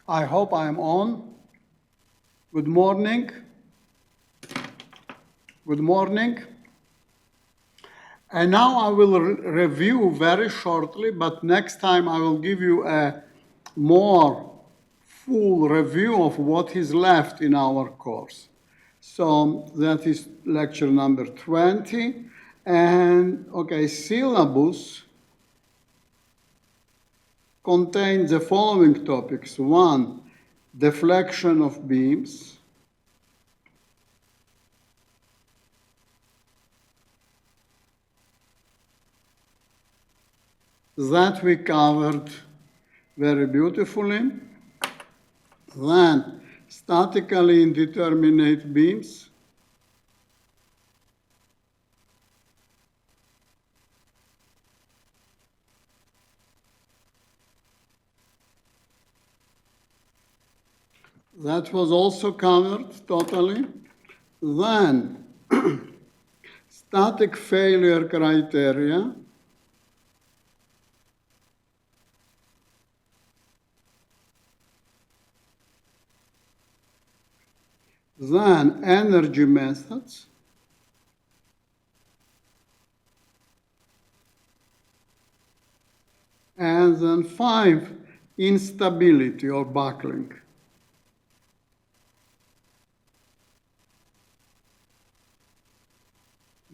I hope I'm on. Good morning. Good morning. And now I will review very shortly, but next time I will give you a more full review of what is left in our course. So that is lecture number 20. And okay, syllabus contains the following topics. 1, deflection of beams. That we covered very beautifully. Then, statically indeterminate beams. That was also covered totally. Then, static failure criteria. Then, energy methods. And then 5, instability or buckling.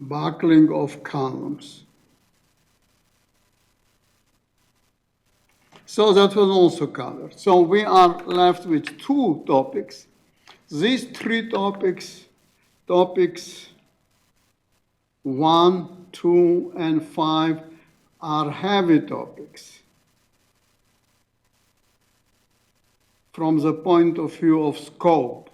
Buckling of columns. So that was also covered. So we are left with 2 topics. These 3 topics 1, 2, and 5 are heavy topics from the point of view of scope.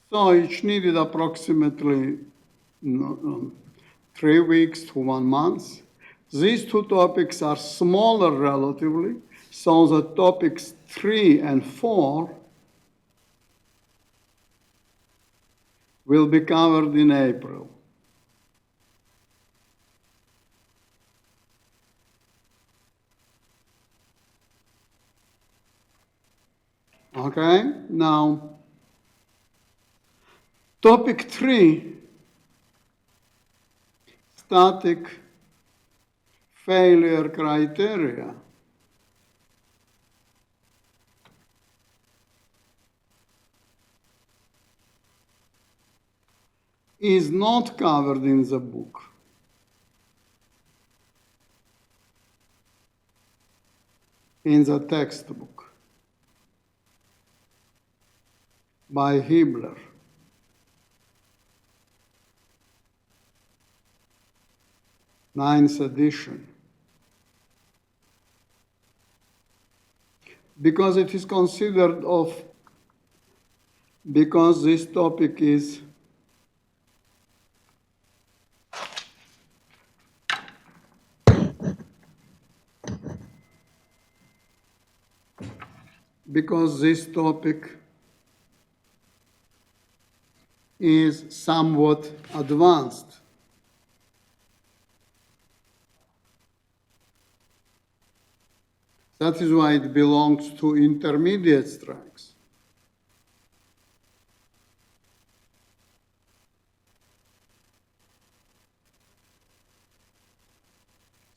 So each needed approximately 3 weeks to 1 month. These 2 topics are smaller relatively, so the topics 3 and 4 will be covered in April. Okay, now topic 3, static failure criteria. Is not covered in the book. In the textbook by Hibler. Ninth edition. Because it is considered because this topic is somewhat advanced. That is why it belongs to intermediate strengths.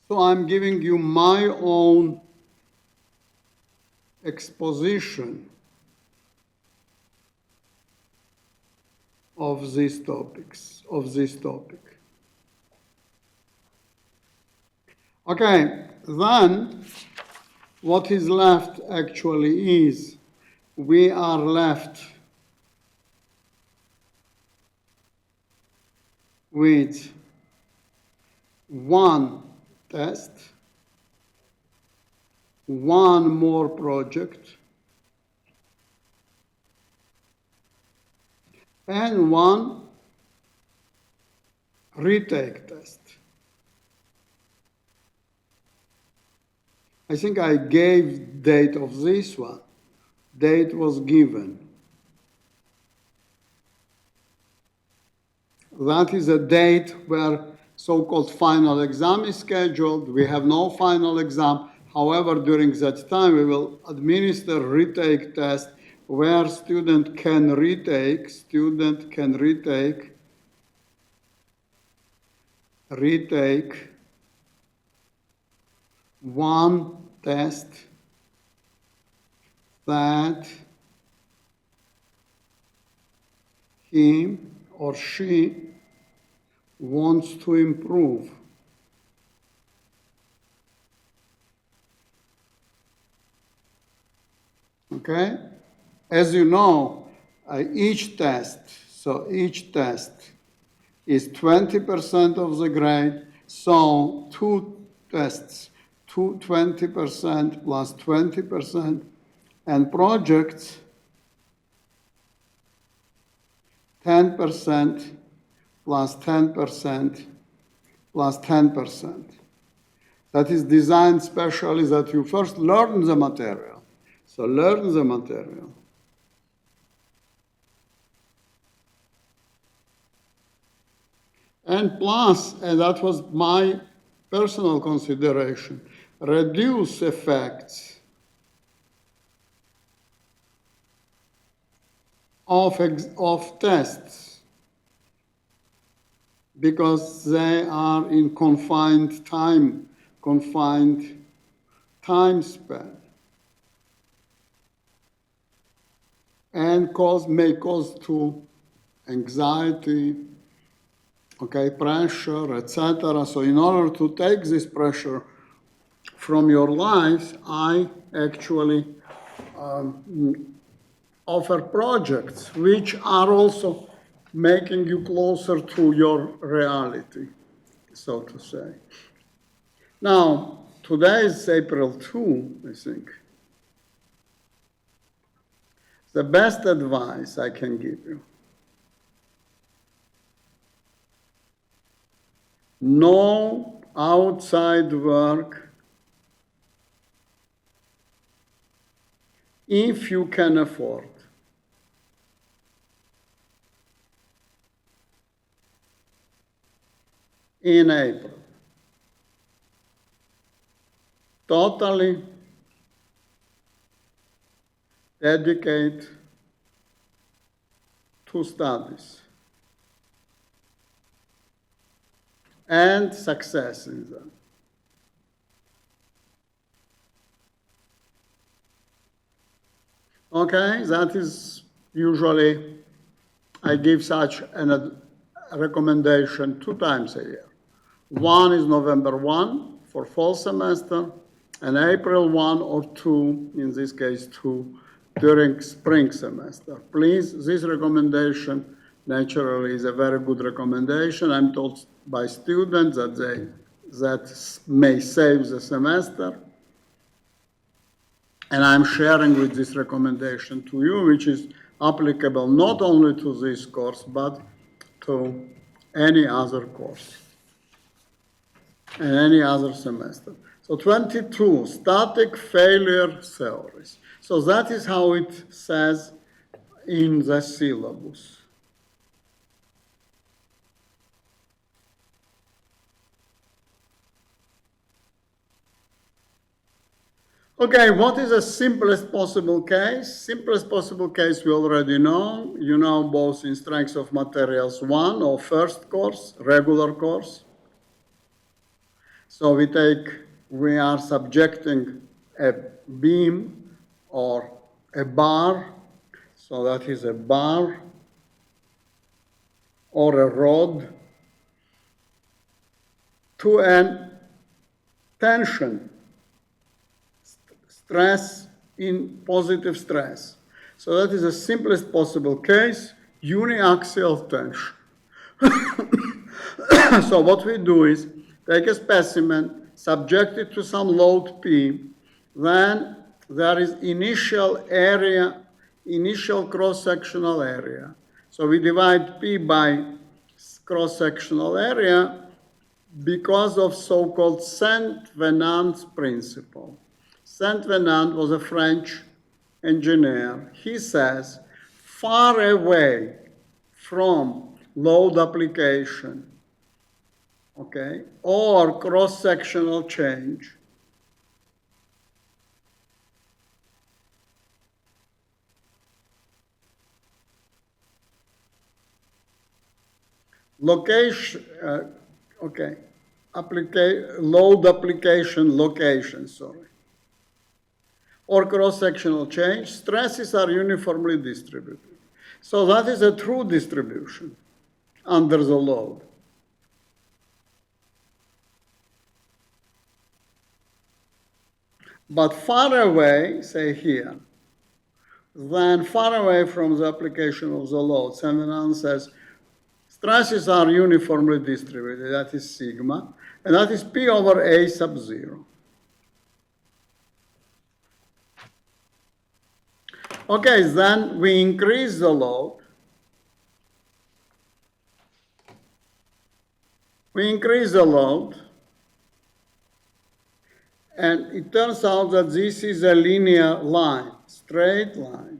So I'm giving you my own exposition of these topics, of this topic. Okay, then what is left actually is we are left with 1 test, 1 more project, and 1 retake test. I think I gave date of this one. Date was given. That is a date where so-called final exam is scheduled. We have no final exam. However, during that time, we will administer retake test where student can retake one test that he or she wants to improve. Okay? As you know, each test is 20% of the grade, so two tests, 20% plus 20%, and projects 10% plus 10% plus 10%. That is designed specially that you first learn the material. So learn the material. And plus, and that was my personal consideration, reduce effects of tests because they are in confined time span, and may cause to anxiety, pressure, etc. So in order to take this pressure from your lives, I actually offer projects which are also making you closer to your reality, so to say. Now, today is April 2, I think. The best advice I can give you: no outside work if you can afford. In April. Totally dedicate to studies and success in them. Okay, that is usually, I give such a recommendation 2 times a year. One is November 1 for fall semester, and April 1 or 2, in this case 2, during spring semester. Please, this recommendation naturally is a very good recommendation. I'm told by students that may save the semester. And I'm sharing with this recommendation to you, which is applicable not only to this course, but to any other course and any other semester. So 22, static failure theories. So that is how it says in the syllabus. Okay, what is the simplest possible case? Simplest possible case we already know. You know both in Strengths of Materials 1 or first course, regular course. So we are subjecting a beam or a bar, so that is a bar or a rod, to an tension, stress in positive stress. So that is the simplest possible case, uniaxial tension. So what we do is take a specimen, subject it to some load P, then there is initial cross-sectional area. So we divide P by cross-sectional area because of so-called Saint-Venant's principle. Saint-Venant was a French engineer. He says, far away from load application, okay, or cross-sectional change. Location, okay, load application location, sorry. Or cross-sectional change, stresses are uniformly distributed. So that is a true distribution under the load. But far away, say here, then far away from the application of the load, Seminon says, stresses are uniformly distributed, that is sigma, and that is P over A sub 0. Okay, then we increase the load. We increase the load, and it turns out that this is a linear line, straight line.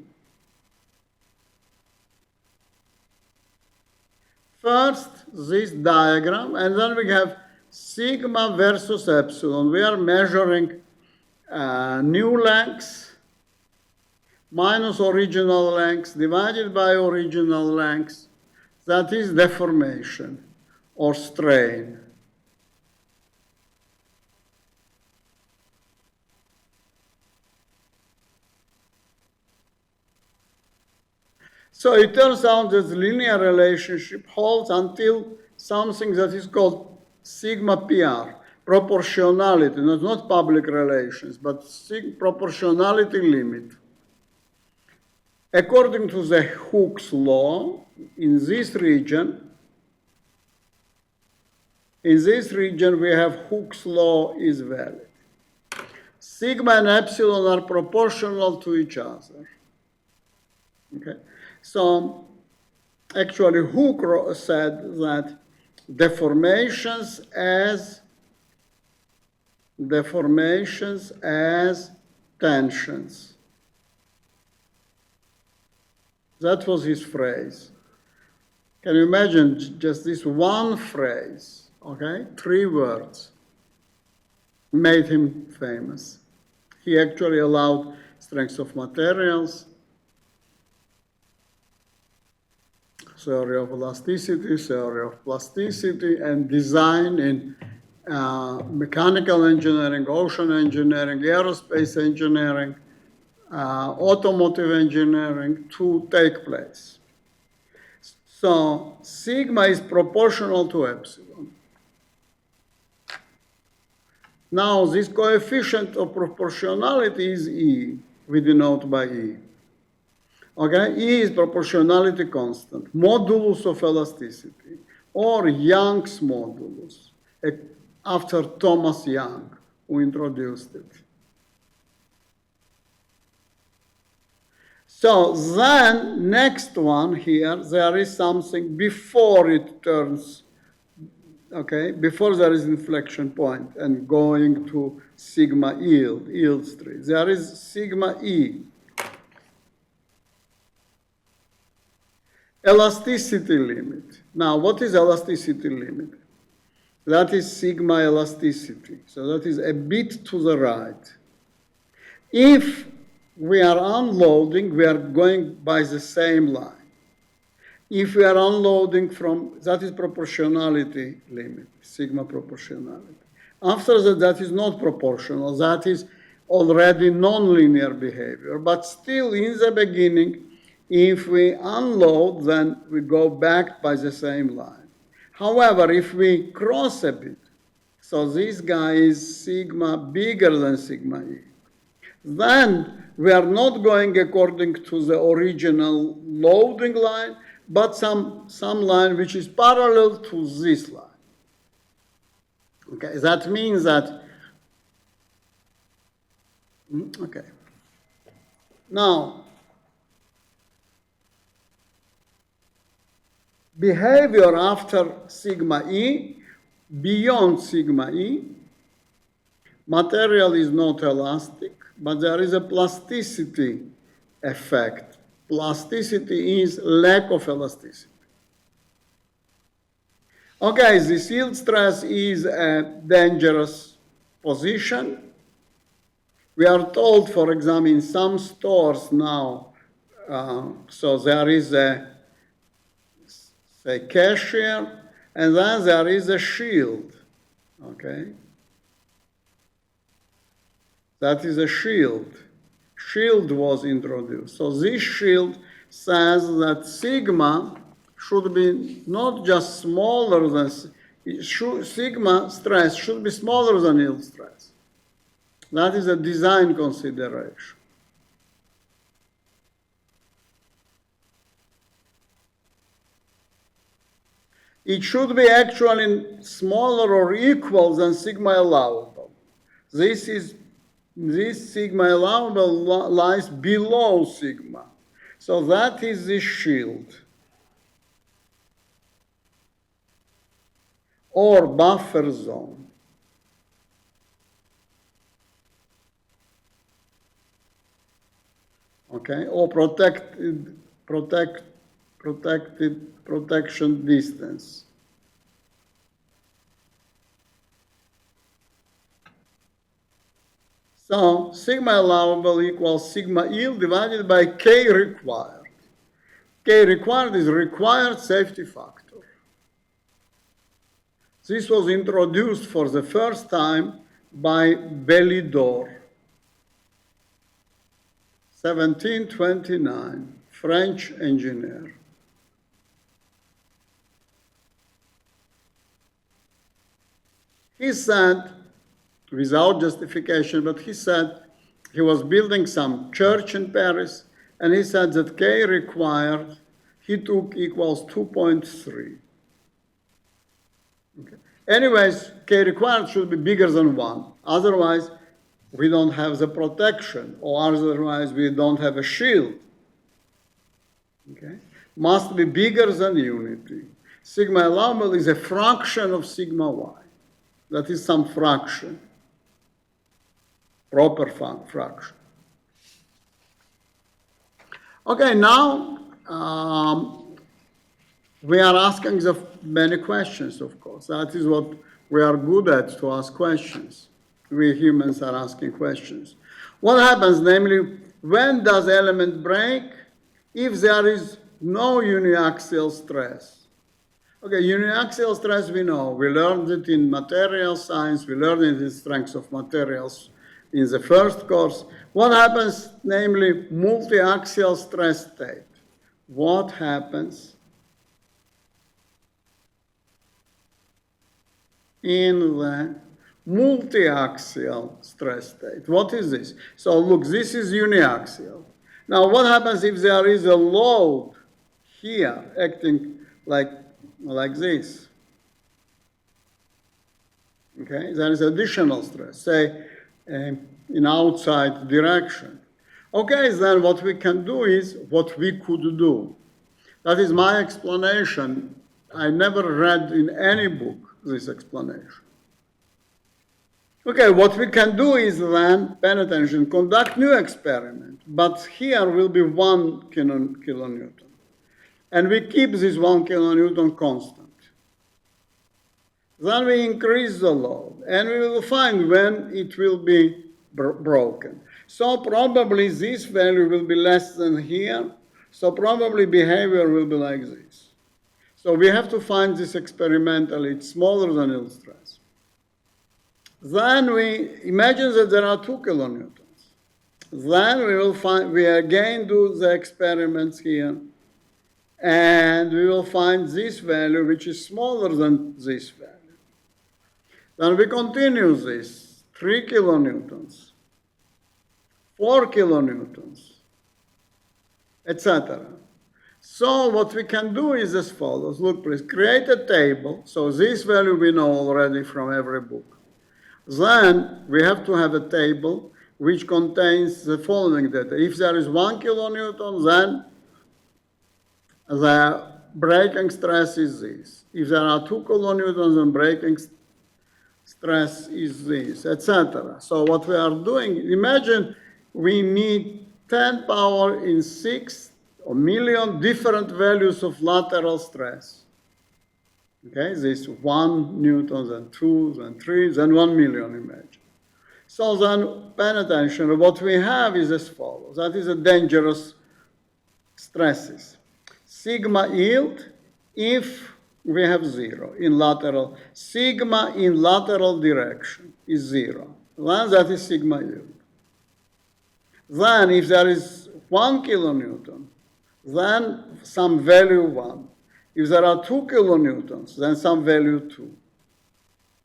First, this diagram, and then we have sigma versus epsilon. We are measuring new lengths minus original lengths divided by original lengths. That is deformation or strain. So it turns out that the linear relationship holds until something that is called sigma PR, proportionality, not public relations, but proportionality limit. According to the Hooke's law, in this region we have Hooke's law is valid. Sigma and epsilon are proportional to each other. Okay. So actually Hooke said that deformations as tensions. That was his phrase. Can you imagine just this one phrase, okay? 3 words made him famous. He actually allowed strengths of materials, theory of elasticity, theory of plasticity, and design in mechanical engineering, ocean engineering, aerospace engineering, automotive engineering to take place. So sigma is proportional to epsilon. Now this coefficient of proportionality is E, we denote by E. Okay, E is proportionality constant, modulus of elasticity, or Young's modulus, after Thomas Young, who introduced it. So then, next one here, there is something before it turns, okay, before there is inflection point and going to sigma yield street. There is sigma E. Elasticity limit. Now, what is elasticity limit? That is sigma elasticity. So that is a bit to the right. If we are unloading, we are going by the same line. If we are unloading from, that is proportionality limit, sigma proportionality. After that is not proportional, that is already nonlinear behavior. But still, in the beginning, if we unload, then we go back by the same line. However, if we cross a bit, so this guy is sigma bigger than sigma E, then we are not going according to the original loading line, but some line which is parallel to this line. Okay, that means that, okay. Now, behavior after sigma E, beyond sigma E, material is not elastic, but there is a plasticity effect. Plasticity is lack of elasticity. Okay, this yield stress is a dangerous position. We are told, for example, in some stores now, so there is a, say, cashier, and then there is a shield, okay? That is a shield. Shield was introduced. So this shield says that sigma should be not just smaller than, sigma stress should be smaller than yield stress. That is a design consideration. It should be actually smaller or equal than sigma allowable. This sigma allowable lies below sigma. So that is the shield or buffer zone. Okay, or protection distance. So sigma allowable equals sigma yield divided by K required. K required is required safety factor. This was introduced for the first time by Belidor, 1729, French engineer. He said, without justification, but he said he was building some church in Paris, and he said that K required, he took equals 2.3. Okay. Anyways, K required should be bigger than 1. Otherwise, we don't have the protection, or otherwise we don't have a shield. Okay? Must be bigger than unity. Sigma allowable is a fraction of sigma y. That is some fraction. Proper fraction. Okay, now we are asking many questions, of course. That is what we are good at, to ask questions. We humans are asking questions. What happens, namely, when does element break? If there is no uniaxial stress. Okay, uniaxial stress we know. We learned it in material science. We learned it in strength of materials in the first course. What happens, namely, multi-axial stress state? What happens in the multi-axial stress state? What is this? So look, this is uniaxial. Now what happens if there is a load here acting like this? Okay, there is additional stress, say in outside direction. Okay, then what we can do is what we could do. That is my explanation. I never read in any book this explanation. Okay, what we can do is then, pay attention, conduct new experiment, but here will be 1 kilonewton. And we keep this 1 kilonewton constant. Then we increase the load, and we will find when it will be broken. So probably this value will be less than here, so probably behavior will be like this. So we have to find this experimentally, it's smaller than yield stress. Then we imagine that there are 2 kilonewtons. Then we will find, we again do the experiments here, and we will find this value, which is smaller than this value. Then we continue this, 3 kilonewtons, 4 kilonewtons, etc. So what we can do is as follows. Look, please, create a table. So this value we know already from every book. Then we have to have a table which contains the following data. If there is 1 kilonewton, then the breaking stress is this. If there are 2 kilonewtons, then breaking stress is this, etc. So what we are doing, imagine we need 10 power in 6 or million different values of lateral stress. Okay, this 1 Newton, then 2, then 3, then 1 million, imagine. So then pay attention. What we have is as follows. That is a dangerous stresses. Sigma yield if we have 0 in lateral. Sigma in lateral direction is 0. Then that is sigma yield. Then if there is 1 kilonewton, then some value 1. If there are 2 kilonewtons, then some value 2,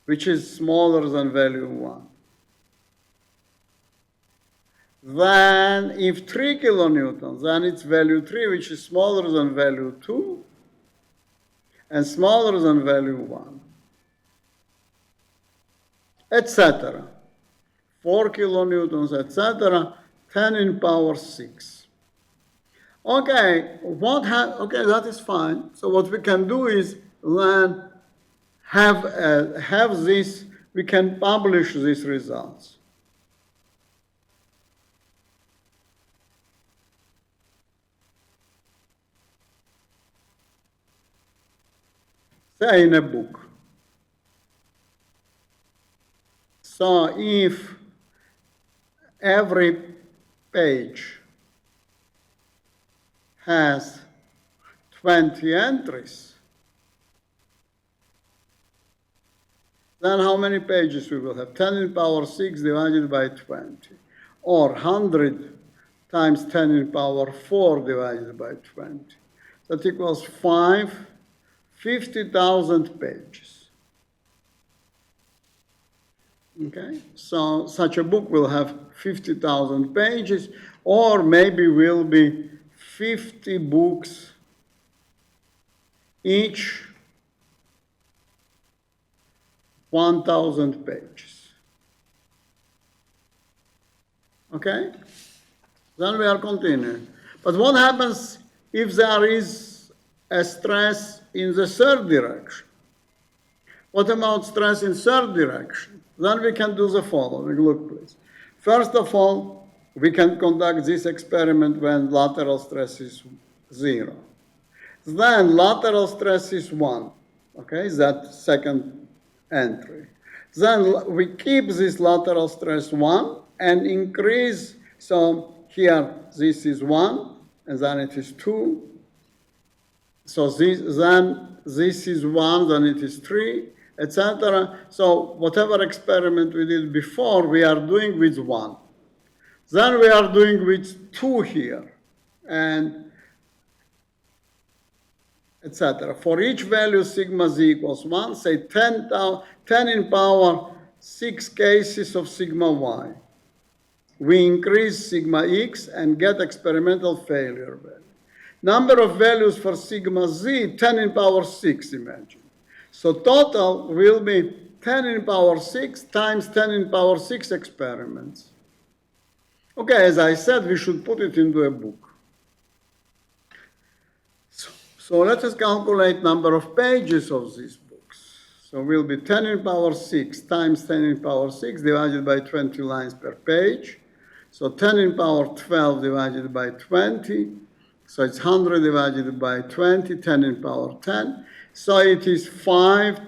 which is smaller than value 1. Then if 3 kilonewtons, then it's value 3, which is smaller than value 2 and smaller than value 1, etc. 4 kilonewtons, etc., 10 in power 6. Okay, okay, that is fine. So what we can do is then have this, we can publish these results. Say in a book. So if every page has 20 entries, then how many pages we will have? 10 in power 6 divided by 20, or 100 times 10 in power 4 divided by 20. That equals 50,000 pages. Okay, so such a book will have 50,000 pages, or maybe will be 50 books, each 1,000 pages. Okay, then we are continuing. But what happens if there is a stress in the third direction? What about stress in third direction? Then we can do the following. Look, please. First of all, we can conduct this experiment when lateral stress is 0. Then lateral stress is 1. Okay, that second entry. Then we keep this lateral stress 1 and increase. So here this is 1, and then it is 2. So then this is 1, then it is 3, etc. So whatever experiment we did before, we are doing with 1. Then we are doing with 2 here, and etc. For each value sigma z equals 1, say 10 in power 6 cases of sigma y. We increase sigma x and get experimental failure value. Number of values for sigma z, 10 in power 6, imagine. So total will be 10 in power 6 times 10 in power 6 experiments. Okay, as I said, we should put it into a book. So let us calculate number of pages of these books. So will be 10 in power 6 times 10 in power 6 divided by 20 lines per page. So 10 in power 12 divided by 20. So it's 100 divided by 20, 10 in power 10. So it is 5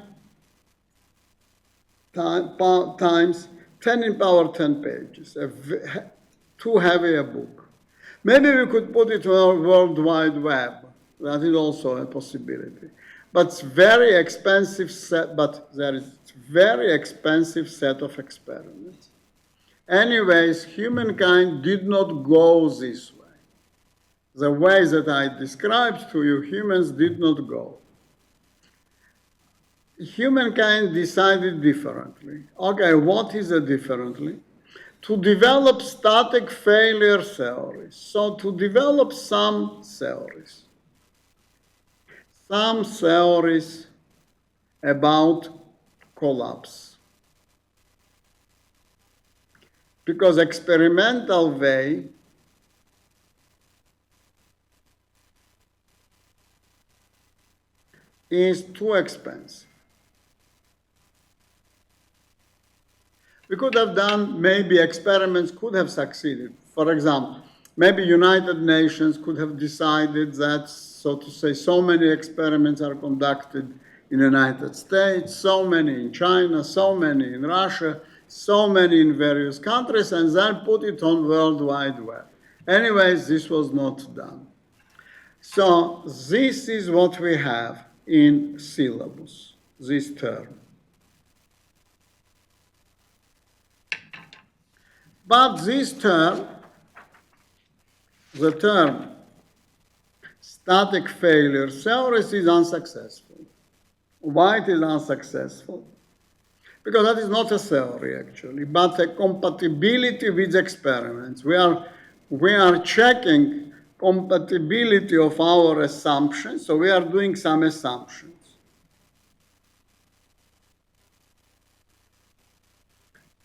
times 10 in power 10 pages. Too heavy a book. Maybe we could put it on World Wide Web. That is also a possibility. But it's very expensive set, but there is very expensive set of experiments. Anyways, humankind did not go this way. The way that I described to you, humans did not go. Humankind decided differently. Okay, what is it differently? To develop static failure theories. So to develop some theories. Some theories about collapse. Because experimental way is too expensive. We could have done, maybe experiments could have succeeded. For example, maybe United Nations could have decided that, so to say, so many experiments are conducted in the United States, so many in China, so many in Russia, so many in various countries, and then put it on World Wide Web. Anyways, this was not done. So this is what we have in syllabus, this term. But this term, the term static failure theories, is unsuccessful. Why it is unsuccessful? Because that is not a theory actually, but a compatibility with experiments. We are checking compatibility of our assumptions, so we are doing some assumptions.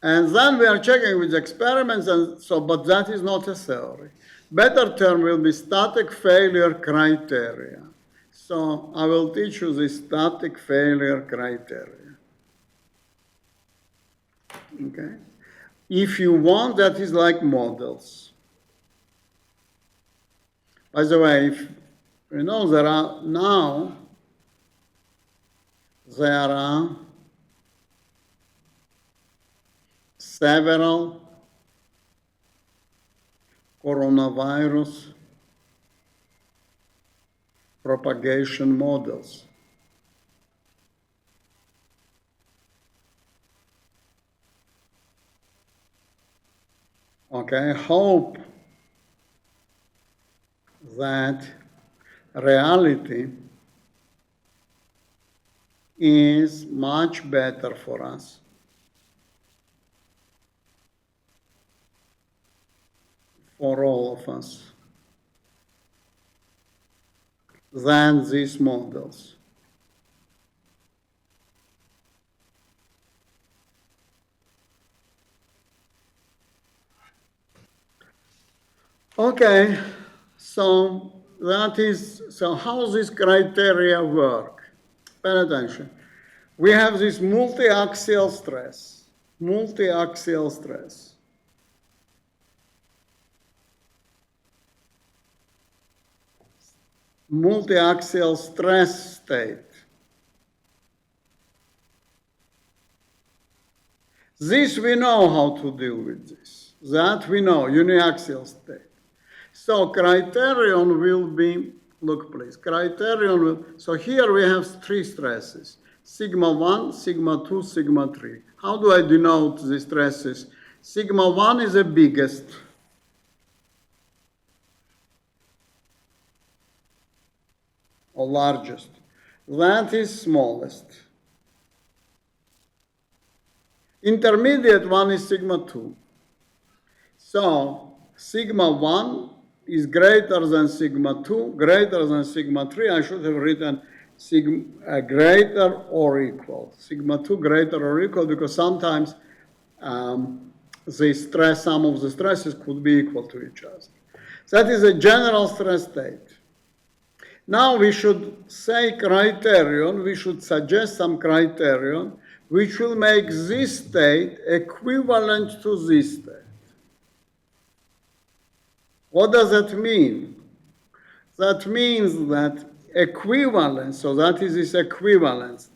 And then we are checking with experiments, and so, but that is not a theory. Better term will be static failure criteria. So I will teach you the static failure criteria. Okay? If you want, that is like models. By the way, if you know, there are several coronavirus propagation models. Okay, I hope that reality is much better for us for all of us than these models. Okay, so how these criteria work? Pay attention. We have this multi-axial stress. Multi-axial stress. Multi-axial stress state. This we know how to deal with this. That we know, uniaxial state. So criterion will be, look please, criterion will, so here we have three stresses, sigma 1, sigma 2, sigma 3. How do I denote the stresses? Sigma 1 is the biggest. Or largest. That is smallest. Intermediate one is sigma 2. So sigma 1 is greater than sigma 2, greater than sigma 3. I should have written sigma greater or equal. Sigma 2 greater or equal, because sometimes the stress, some of the stresses could be equal to each other. That is a general stress state. Now we should say criterion, we should suggest some criterion which will make this state equivalent to this state. What does that mean? That means that equivalence, so that is this equivalence.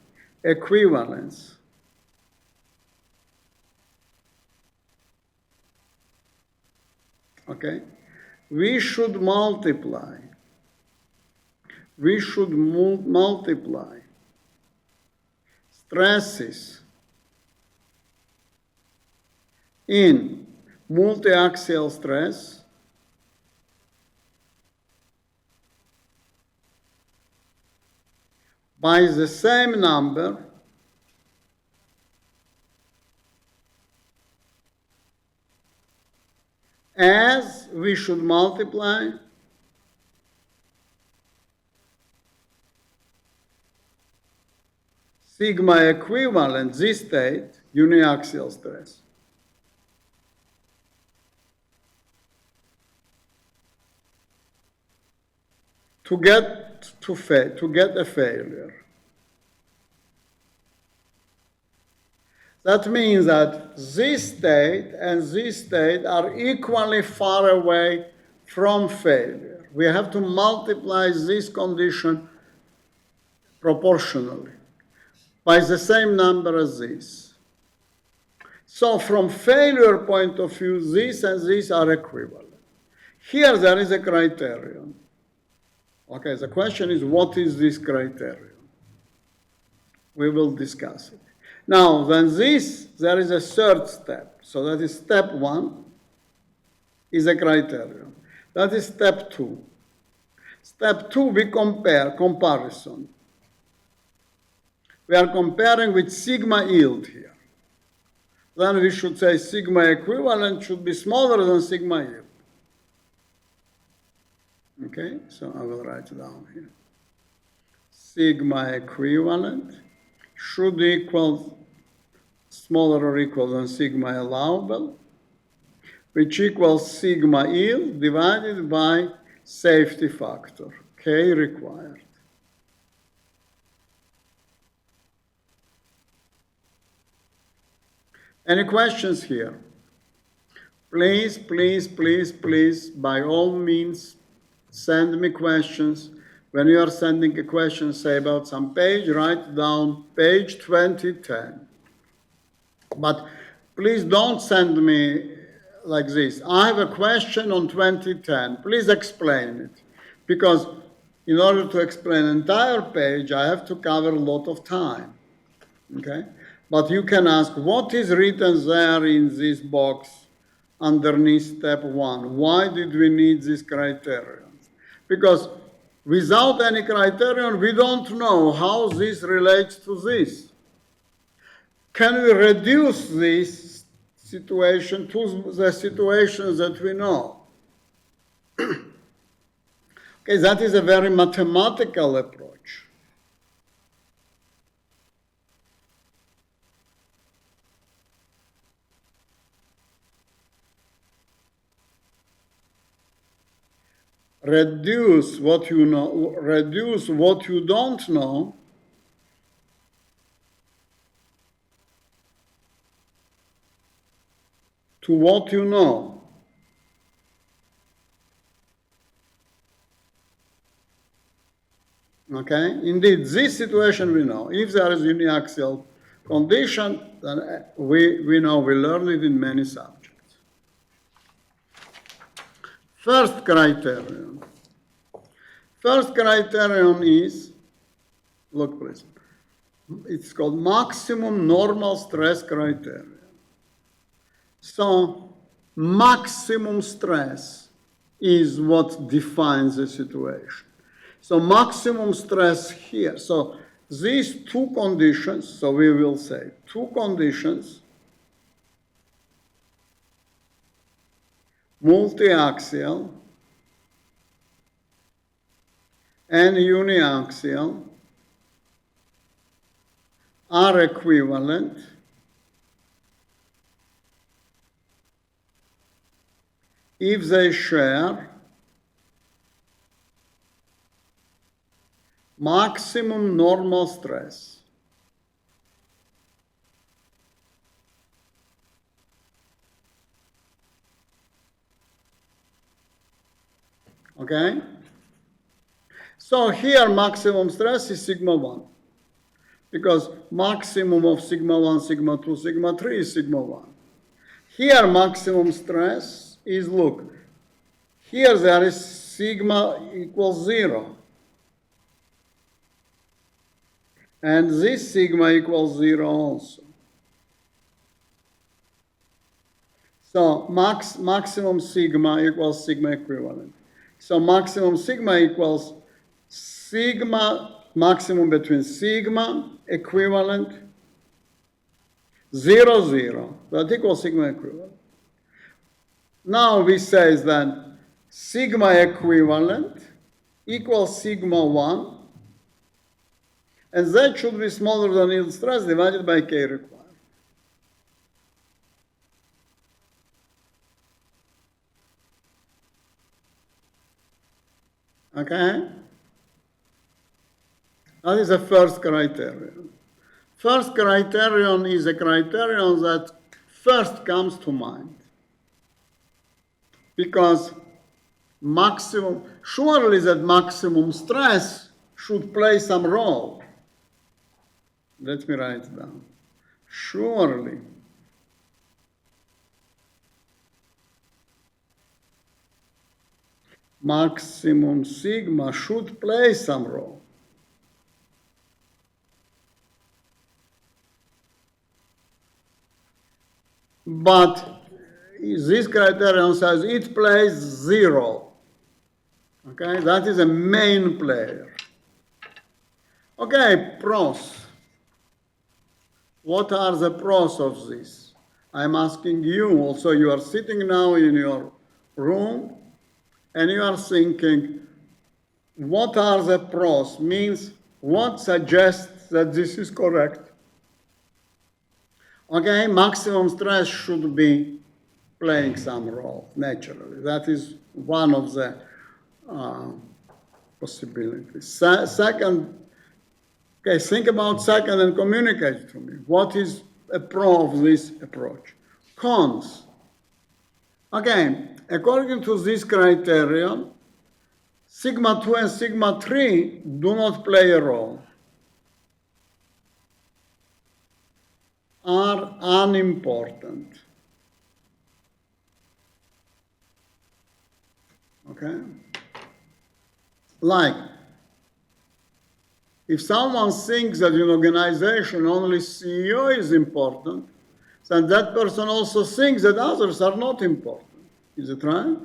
Okay? We should multiply stresses in multi-axial stress by the same number as we should multiply sigma equivalent, this state, uniaxial stress. To get a failure. That means that this state and this state are equally far away from failure. We have to multiply this condition proportionally. by the same number as this. So from failure point of view, this and this are equivalent. Here there is a criterion. Okay, the question is, what is this criterion? We will discuss it. Now, then there is a third step. So that is step 1 is a criterion. That is step 2. Step 2, we comparison. We are comparing with sigma yield here. Then we should say sigma equivalent should be smaller than sigma yield. Okay, so I will write it down here. Sigma equivalent should equal smaller or equal than sigma allowable, which equals sigma yield divided by safety factor, K required. Any questions here? Please, please, please, please, by all means, send me questions. When you are sending a question, say about some page, write down page 2010. But please don't send me like this. I have a question on 2010. Please explain it. Because in order to explain an entire page, I have to cover a lot of time. Okay? But you can ask, what is written there in this box underneath step 1? Why did we need this criterion? Because without any criterion, we don't know how this relates to this. Can we reduce this situation to the situations that we know? Okay, that is a very mathematical approach. Reduce what you know, reduce what you don't know to what you know. Okay? Indeed, this situation we know. If there is uniaxial condition, then we know, we learn it in many subjects. First criterion. First criterion is, look please, it's called maximum normal stress criterion. So maximum stress is what defines the situation. So maximum stress here. So these two conditions, so we will say two conditions, multiaxial and uniaxial, are equivalent if they share maximum normal stress. Okay? So here maximum stress is sigma 1. Because maximum of sigma 1, sigma 2, sigma 3 is sigma 1. Here maximum stress is, look, here there is sigma equals 0. And this sigma equals 0 also. So maximum sigma equals sigma equivalent. So maximum sigma equals sigma, maximum between sigma equivalent 0, 0. That equals sigma equivalent. Now we say that sigma equivalent equals sigma 1, and that should be smaller than yield stress divided by K required. Okay? That is the first criterion. First criterion is a criterion that first comes to mind. Because maximum, surely that maximum stress should play some role. Let me write it down. Surely maximum sigma should play some role. But this criterion says it plays 0. Okay, that is a main player. Okay, pros. What are the pros of this? I'm asking you also, you are sitting now in your room and you are thinking, what are the pros? Means what suggests that this is correct? Okay, maximum stress should be playing some role, naturally. That is one of the possibilities. Second, okay, think about second and communicate to me. What is a pro of this approach? Cons. Okay, according to this criterion, sigma 2 and sigma 3 do not play a role, are unimportant. Okay? Like, if someone thinks that in an organization only CEO is important, then that person also thinks that others are not important. Is it right?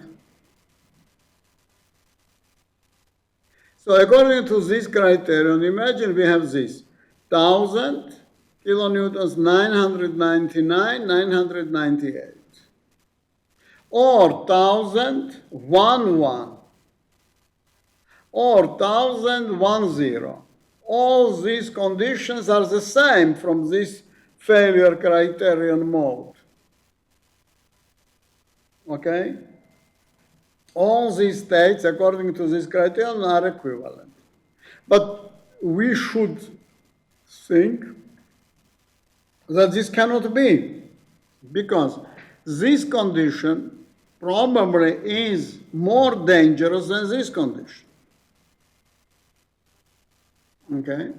So according to this criterion, imagine we have this 1,000 kilonewtons, 999, 998. Or 1,000, 1, 1. Or 1,000, 1, 0. All these conditions are the same from this failure criterion mode. Okay? All these states, according to this criterion, are equivalent. But we should think that this cannot be, because this condition probably is more dangerous than this condition. Okay?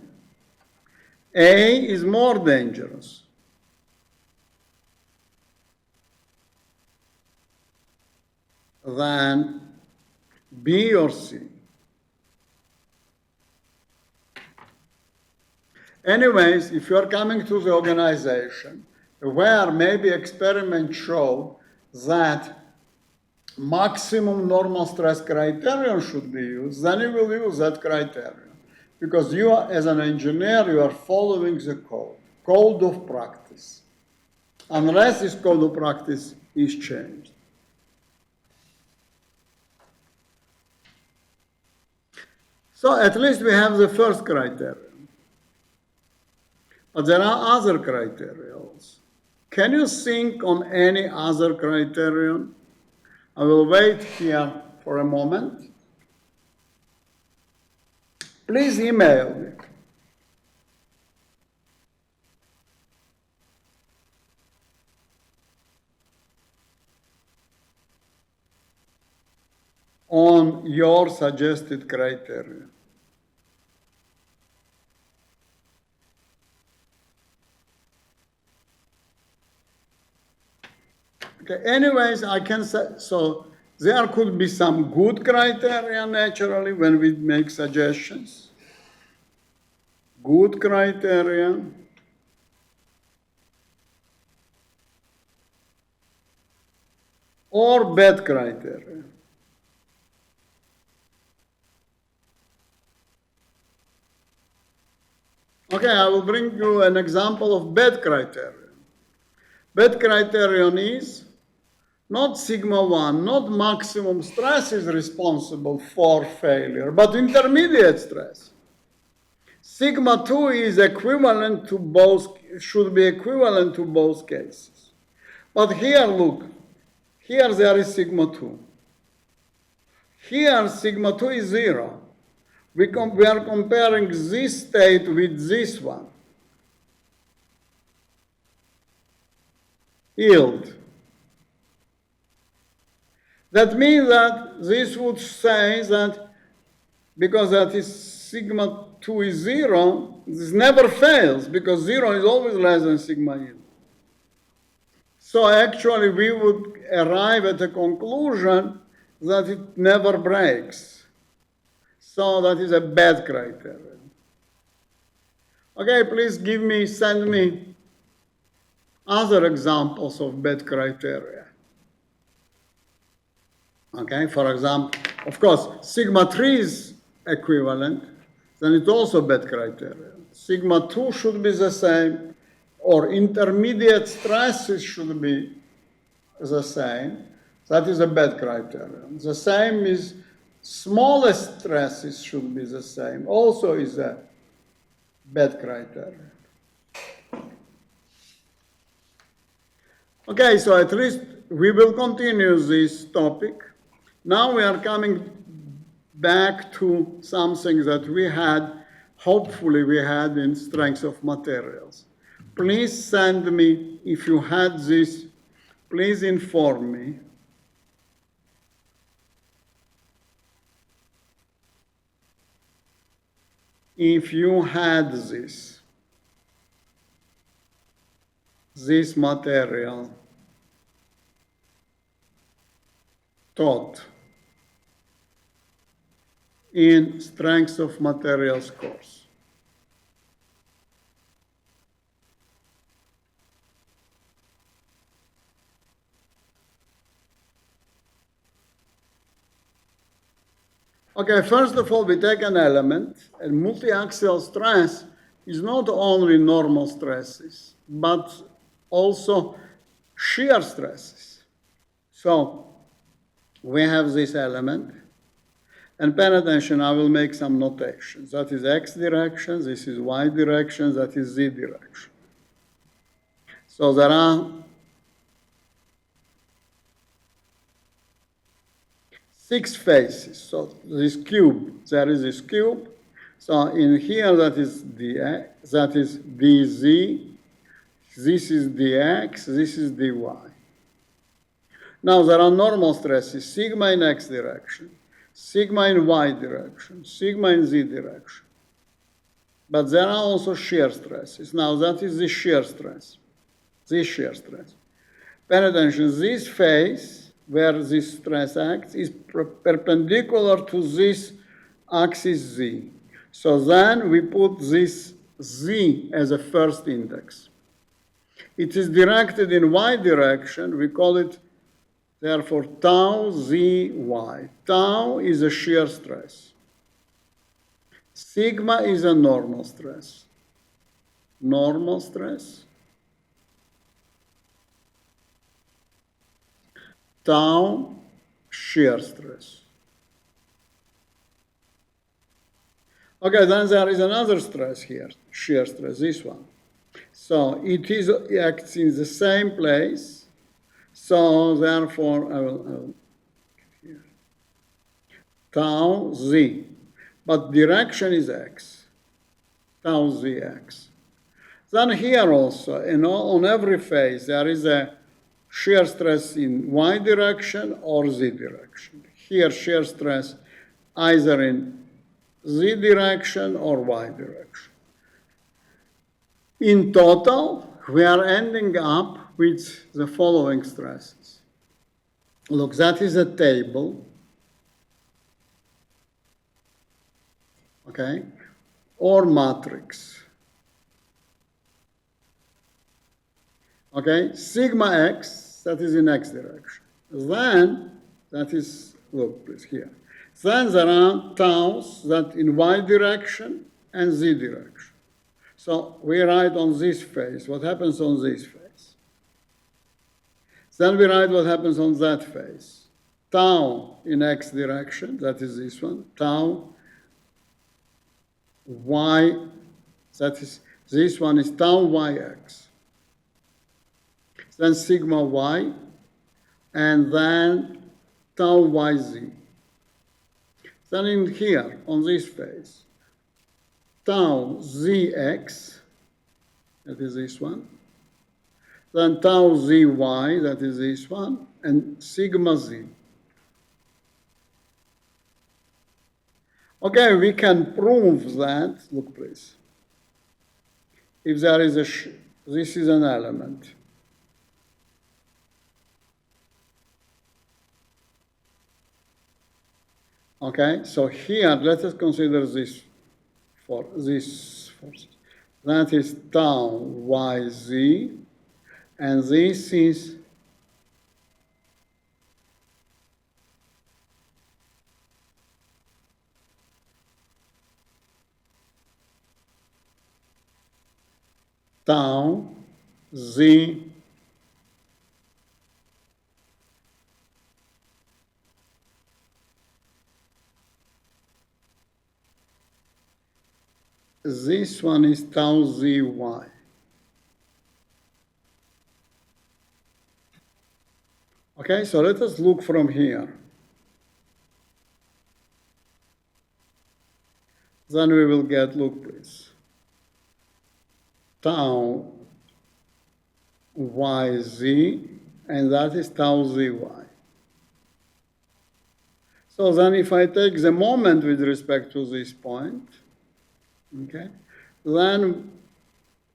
A is more dangerous. Than B or C. Anyways, if you are coming to the organization where maybe experiments show that maximum normal stress criterion should be used, then you will use that criterion. Because you, as an engineer, you are following the code of practice, unless this code of practice is changed. So at least we have the first criterion. But there are other criteria also. Can you think on any other criterion? I will wait here for a moment. Please email me. On your suggested criteria. Okay, anyways, I can say, so there could be some good criteria naturally when we make suggestions. Good criteria. Or bad criteria. Okay, I will bring you an example of bad criterion. Bad criterion is not sigma 1, not maximum stress is responsible for failure, but intermediate stress. Sigma 2 is equivalent to both, should be equivalent to both cases. But here, look, here there is sigma 2. Here sigma 2 is 0. We are comparing this state with this one. Yield. That means that this would say that because that is sigma 2 is 0, this never fails because 0 is always less than sigma yield. So actually we would arrive at a conclusion that it never breaks. So that is a bad criterion. Okay, please send me other examples of bad criteria. Okay, for example, of course, sigma 3 is equivalent, then it's also bad criterion. Sigma 2 should be the same, or intermediate stresses should be the same. That is a bad criterion. The same is smallest stresses should be the same, also is a bad criterion. Okay, so at least we will continue this topic. Now we are coming back to something that we had, hopefully we had in strength of materials. Please send me, if you had this, please inform me. If you had this material taught in strength of materials course. Okay, first of all, we take an element, and multi-axial stress is not only normal stresses, but also shear stresses. So we have this element, and pay attention, I will make some notations. That is x direction, this is y direction, that is z direction. So there are 6 faces. So this cube, there is this cube. So in here that is dx, that is dz, this is dx, this is dy. Now there are normal stresses, sigma in x direction, sigma in y direction, sigma in z direction. But there are also shear stresses. Now that is the shear stress, this shear stress. Pay attention, this face where this stress acts is perpendicular to this axis z. So then we put this z as a first index. It is directed in y direction, we call it therefore tau zy. Tau is a shear stress. Sigma is a normal stress. Normal stress. Tau, shear stress. Okay, then there is another stress here, shear stress, this one. So it acts in the same place. So therefore, I will here. Tau z, but direction is x. Tau z x. Then here also, on every face, there is a shear stress in y direction or z direction. Here, shear stress either in z direction or y direction. In total, we are ending up with the following stresses. Look, that is a table, okay, or matrix. Okay, sigma x, that is in x direction. Then, that is, look please here. Then there are taus that in y direction and z direction. So we write on this face, what happens on this face. Then we write what happens on that face. Tau in x direction, that is this one. Tau y, that is, this one is tau yx. Then sigma y, and then tau yz. Then in here, on this face, tau zx, that is this one. Then tau zy, that is this one, and sigma z. Okay, we can prove that, look please, if there is this is an element. Okay, so here let us consider this force. That is tau yz, and this is tau z this one is tau zy. Okay, so let us look from here. Then we will get, look please, tau yz, and that is tau zy. So then if I take the moment with respect to this point, okay, then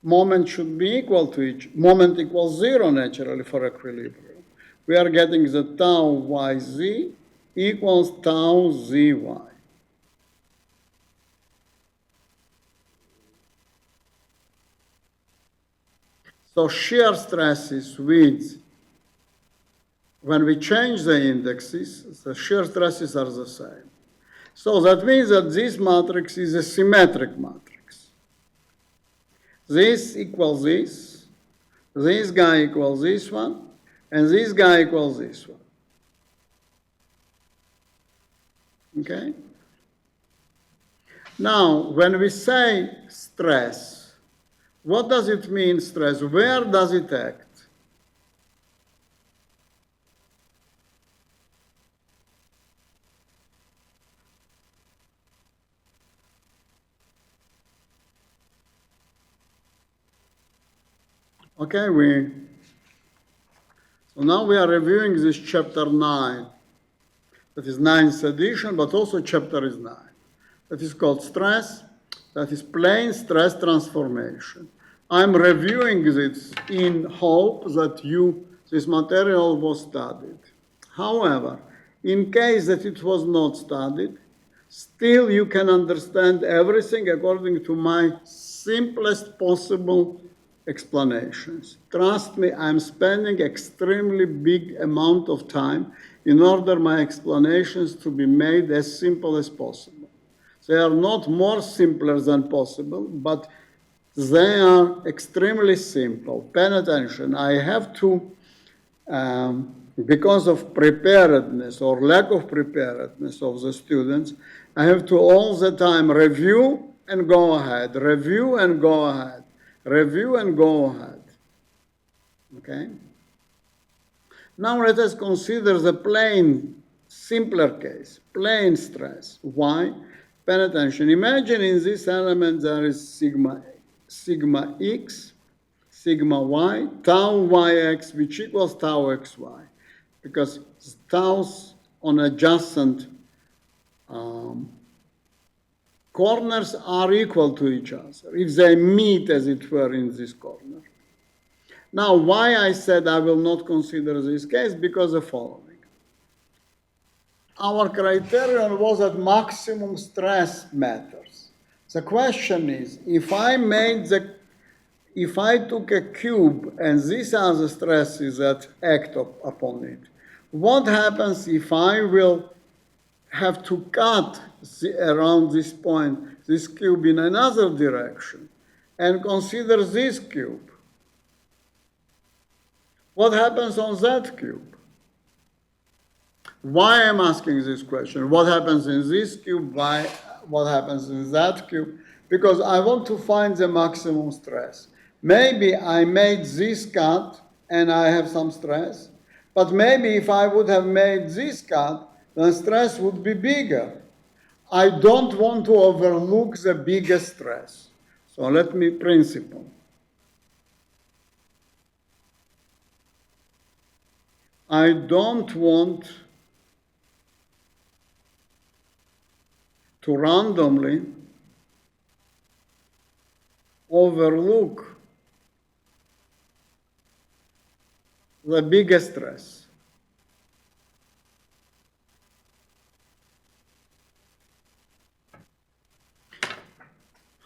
moment should be equal to each, moment equals 0 naturally for equilibrium. We are getting the tau yz equals tau zy. So shear stresses with, when we change the indexes, the shear stresses are the same. So that means that this matrix is a symmetric matrix. This equals this guy equals this one, and this guy equals this one. Okay? Now, when we say stress, what does it mean, stress? Where does it act? Okay, so now we are reviewing this chapter 9. That is 9th edition, but also chapter is 9. That is called stress. That is plane stress transformation. I'm reviewing this in hope that this material was studied. However, in case that it was not studied, still you can understand everything according to my simplest possible explanations. Trust me, I'm spending extremely big amount of time in order my explanations to be made as simple as possible. They are not more simpler than possible, but they are extremely simple. Pay attention. I have to, because of preparedness or lack of preparedness of the students, I have to all the time review and go ahead, review and go ahead, review and go ahead. Okay? Now let us consider the plain, simpler case, plane stress. Why? Pay attention. Imagine in this element there is sigma x, sigma y, tau yx, which equals tau xy, because tau's on adjacent corners are equal to each other, if they meet, as it were, in this corner. Now, why I said I will not consider this case? Because the following. Our criterion was that maximum stress matters. The question is, if I took a cube and these are the stresses that act upon it, what happens if I will have to cut around this point, this cube in another direction, and consider this cube? What happens on that cube? Why I'm asking this question? What happens in this cube? What happens in that cube? Because I want to find the maximum stress. Maybe I made this cut and I have some stress, but maybe if I would have made this cut, the stress would be bigger. I don't want to overlook the biggest stress. So let me principle. I don't want to randomly overlook the biggest stress.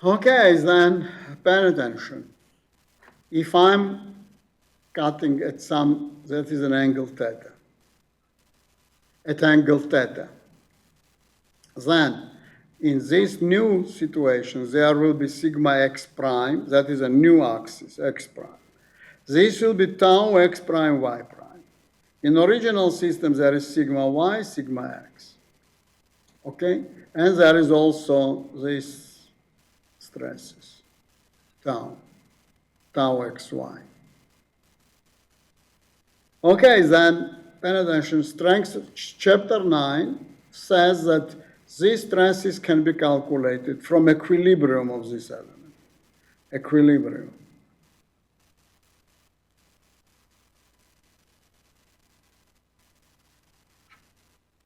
Okay, then pay attention. If I'm cutting at some, that is an angle theta, at angle theta, then in this new situation, there will be sigma x prime, that is a new axis, x prime. This will be tau x prime y prime. In original system, there is sigma y, sigma x. Okay? And there is also this stresses, tau xy. Okay, then pay attention, strength, chapter 9 says that these stresses can be calculated from equilibrium of this element. Equilibrium.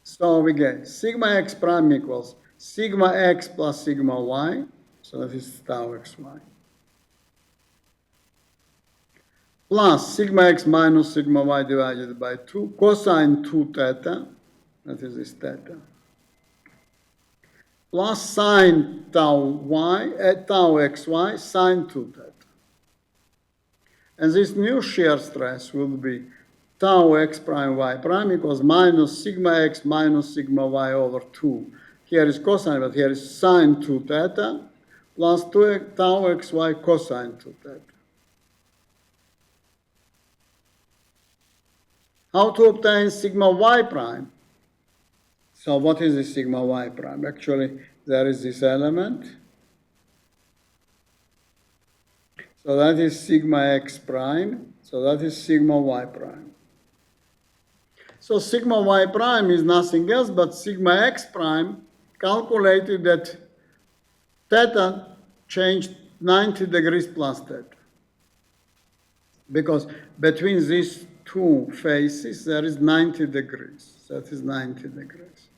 So we get sigma x prime equals sigma x plus sigma y, so that is tau xy, plus sigma x minus sigma y divided by 2 cosine 2 theta, that is this theta, plus sine tau xy sine 2 theta. And this new shear stress will be tau x prime y prime equals minus sigma x minus sigma y over 2. Here is cosine, but here is sine 2 theta plus 2 tau xy cosine 2 theta. How to obtain sigma y prime? So what is the sigma y prime? Actually, there is this element. So that is sigma x prime. So that is sigma y prime. So sigma y prime is nothing else but sigma x prime calculated at theta changed 90 degrees plus theta. Because between these two faces, there is 90 degrees. That is 90 degrees.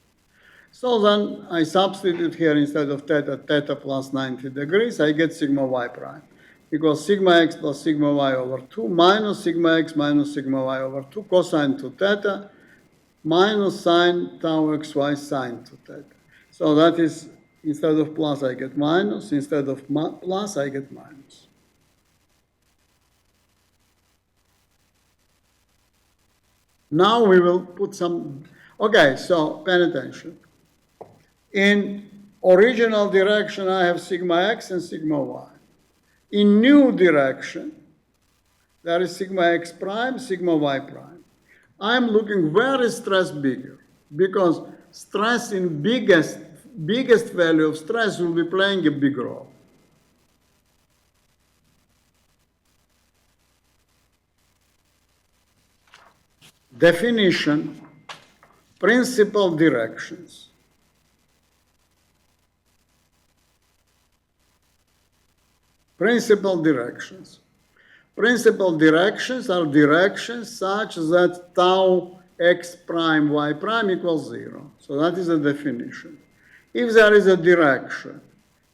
So then I substitute here instead of theta, theta plus 90 degrees, I get sigma y prime. Equals sigma x plus sigma y over 2 minus sigma x minus sigma y over 2 cosine 2 theta minus sine tau xy sine 2 theta. So that is, instead of plus I get minus, instead of plus I get minus. Now we will put some, okay, so pay attention. In original direction, I have sigma x and sigma y. In new direction, there is sigma x prime, sigma y prime. I'm looking where is stress bigger, because stress in biggest value of stress will be playing a big role. Definition, principal directions. Principal directions. Principal directions are directions such that tau x prime y prime equals 0. So that is the definition. If there is a direction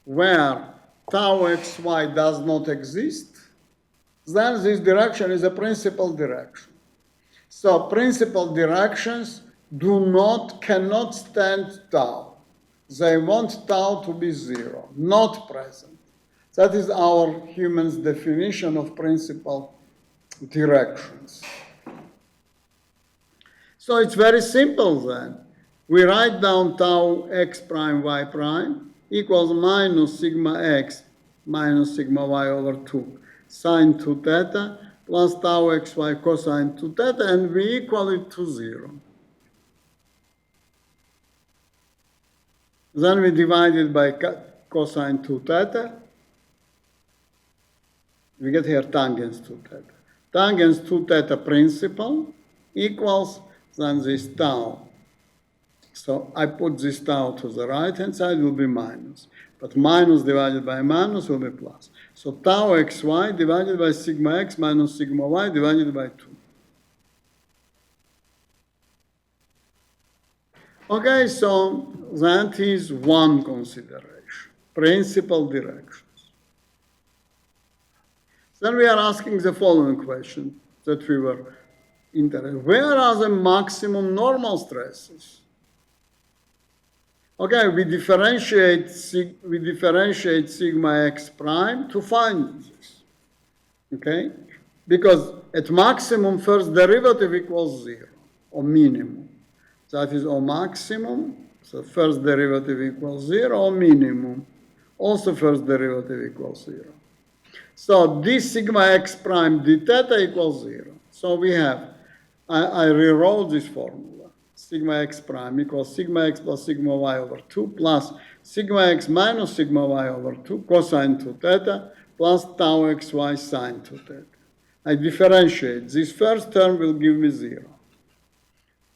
where tau xy does not exist, then this direction is a principal direction. So principal directions cannot stand tau. They want tau to be 0, not present. That is our human's definition of principal directions. So it's very simple then. We write down tau x prime y prime equals minus sigma x minus sigma y over 2 sine 2 theta plus tau xy cosine 2 theta, and we equal it to 0. Then we divide it by cosine 2 theta. We get here tangents 2 theta. Tangents 2 theta principal equals then this tau. So I put this tau to the right-hand side will be minus. But minus divided by minus will be plus. So tau xy divided by sigma x minus sigma y divided by 2. Okay, so that is one consideration, principal directions. Then we are asking the following question that we were interested. Where are the maximum normal stresses? Okay, we differentiate sigma x prime to find this. Okay? Because at maximum, first derivative equals 0, or minimum. That is O maximum, so first derivative equals 0, or minimum. Also first derivative equals 0. So this sigma x prime d theta equals 0. So we have, I rewrote this formula. Sigma x prime equals sigma x plus sigma y over 2 plus sigma x minus sigma y over 2 cosine 2 theta plus tau xy sine 2 theta. I differentiate. This first term will give me 0.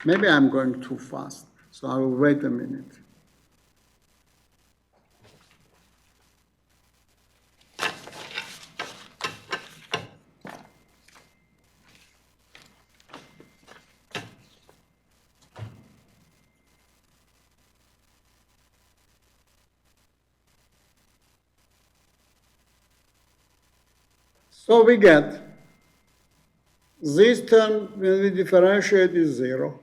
Maybe I'm going too fast, so I will wait a minute. So we get this term, when we differentiate, is 0.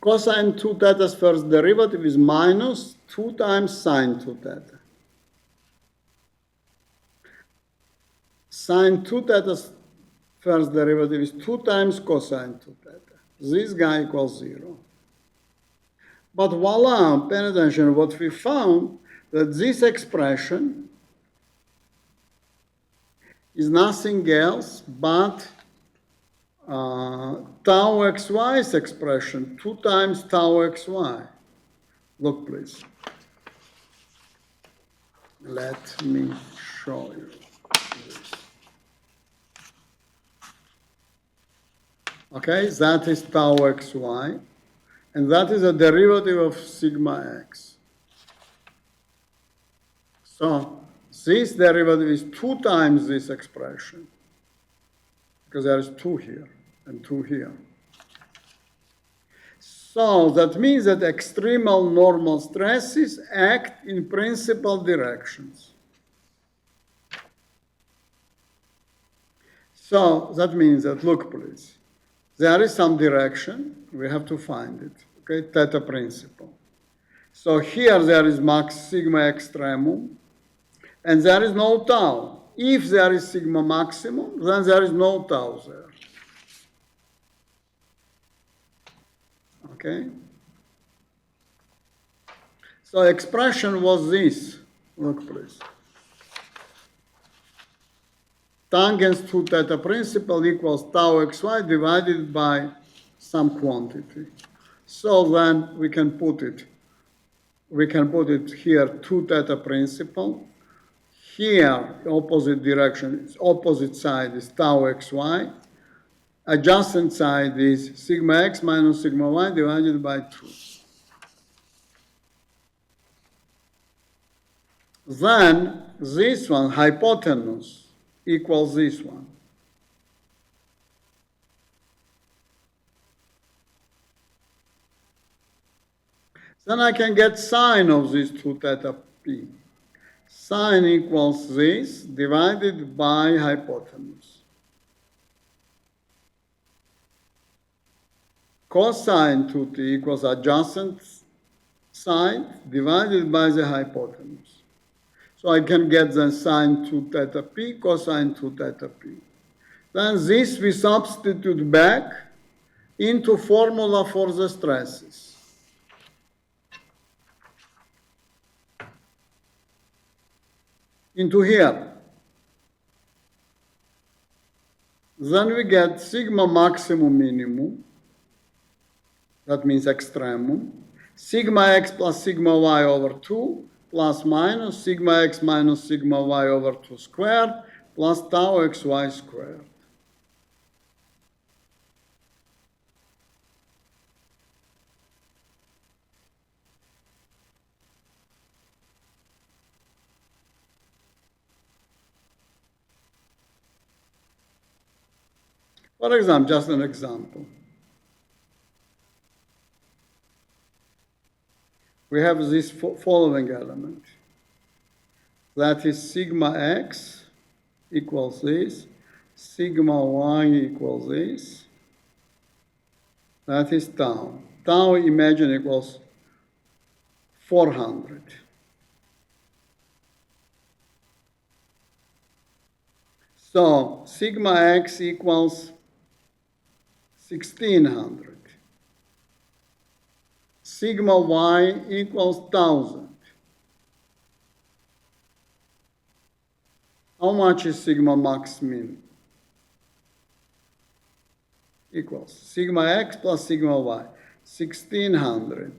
Cosine 2 theta's first derivative is minus 2 times sine 2 theta. Sine 2 theta's first derivative is 2 times cosine 2 theta. This guy equals 0. But voila, pay attention, what we found, that this expression is nothing else but tau xy's expression, 2 times tau xy. Look, please. Let me show you this. Okay, that is tau xy, and that is a derivative of sigma x. So this derivative is 2 times this expression, because there is 2 here and 2 here. So that means that extremal normal stresses act in principal directions. So that means that, look please, there is some direction, we have to find it, okay, theta principle. So here there is max sigma extremum, and there is no tau. If there is sigma maximum, then there is no tau there. Okay? So expression was this. Look, please. Tangents to theta principal equals tau xy divided by some quantity. So then we can put it here, 2 theta principal. Here, opposite direction, opposite side is tau xy. Adjacent side is sigma x minus sigma y divided by 2. Then this one, hypotenuse, equals this one. Then I can get sine of this 2 theta p. Sine equals this divided by hypotenuse. Cosine 2t equals adjacent side divided by the hypotenuse. So I can get the sine 2 theta p, cosine 2 theta p. Then this we substitute back into formula for the stresses. Into here. Then we get sigma maximum minimum, that means extremum, sigma x plus sigma y over 2 plus minus sigma x minus sigma y over 2 squared plus tau xy squared. For example, just an example. we have this following element. That is sigma x equals this, sigma y equals this. That is tau. Tau, imagine, equals 400. So sigma x equals 1600. Sigma y equals 1000. How much is sigma max min? Equals sigma x plus sigma y. 1600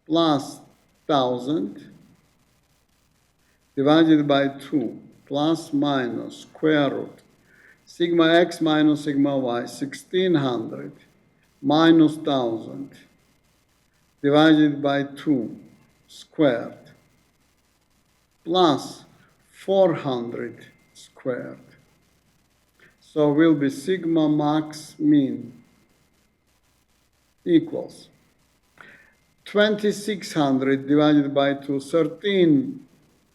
plus 1000 divided by 2 plus minus square root. Sigma x minus sigma y, 1600 minus 1000 divided by 2 squared plus 400 squared. So will be sigma max min equals 2600 divided by 2,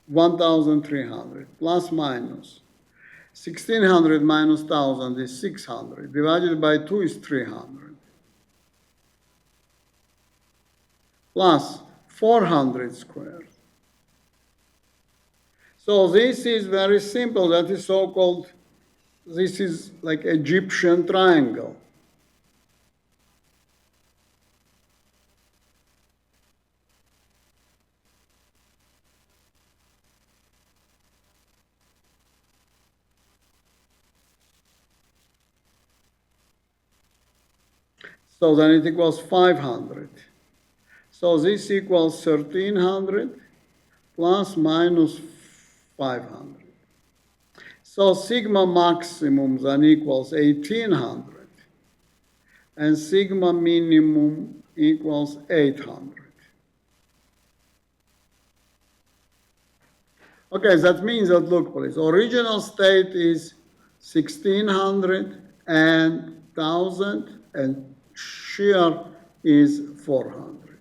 1300 plus minus 1600 minus 1000 is 600 divided by 2 is 300 plus 400 squared. So this is very simple. That is so-called, this is like Egyptian triangle. So then it equals 500. So this equals 1300 plus minus 500. So sigma maximum then equals 1800 and sigma minimum equals 800. Okay, that means that, look, please, original state is 1600 and 1000 and shear is 400.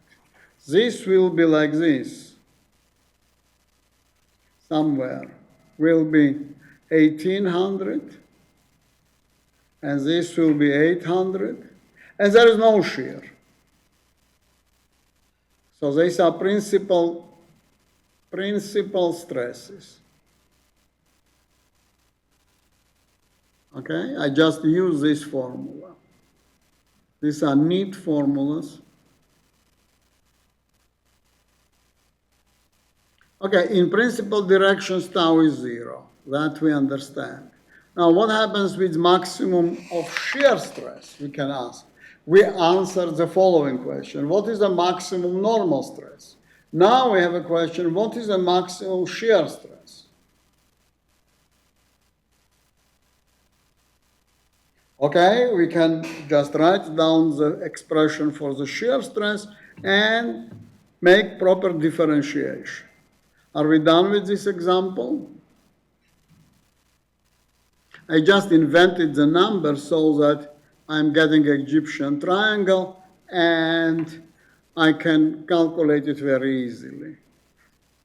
This will be like this. Somewhere will be 1800 and this will be 800 and there is no shear. So these are principal stresses. Okay, I just use this formula. These are neat formulas. Okay, in principal directions, tau is 0. That we understand. Now, what happens with maximum of shear stress? We can ask. We answer the following question. What is the maximum normal stress? Now we have a question. What is the maximum shear stress? Okay, we can just write down the expression for the shear stress and make proper differentiation. Are we done with this example? I just invented the number so that I'm getting an Egyptian triangle and I can calculate it very easily.